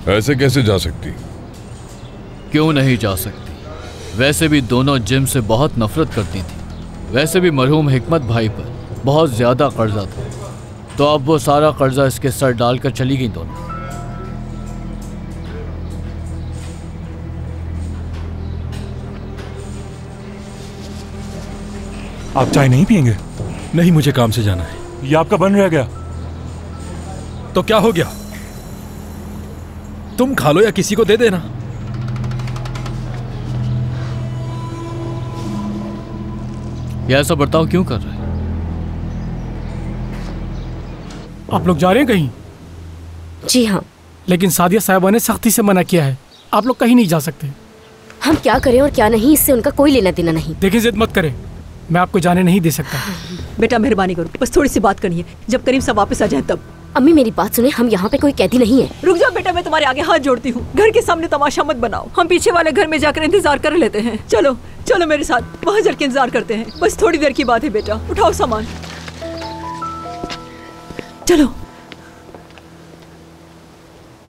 ऐसे कैसे जा सकती? क्यों नहीं जा सकती? वैसे भी दोनों जिम से बहुत नफरत करती थी। वैसे भी मरहूम हिकमत भाई पर बहुत ज्यादा कर्जा था, तो अब वो सारा कर्जा इसके सर डालकर चली गई दोनों। आप चाय नहीं पियेंगे? नहीं, मुझे काम से जाना है। ये आपका बन रह गया तो क्या हो गया? तुम खा लो या किसी को दे देना। यह ऐसा बर्ताव क्यों कर रहे हैं? आप लोग जा रहे हैं कहीं? जी हाँ। लेकिन सादिया साहिबा ने सख्ती से मना किया है, आप लोग कहीं नहीं जा सकते। हम क्या करें और क्या नहीं, इससे उनका कोई लेना देना नहीं। देखिए, जिद मत करें, मैं आपको जाने नहीं दे सकता। बेटा मेहरबानी करो, बस थोड़ी सी बात करनी है, जब करीम साहब वापस आ जाए तब। अम्मी मेरी बात सुने, हम यहाँ पे कोई कैदी नहीं है। रुक जाओ बेटा, मैं तुम्हारे आगे हाथ जोड़ती हूँ। घर के सामने तमाशा मत बनाओ, हम पीछे वाले घर में जाकर इंतजार कर लेते हैं। चलो चलो मेरे साथ, वहाँ चल के इंतजार करते हैं। बस थोड़ी देर की बात है बेटा, उठाओ सामान, चलो।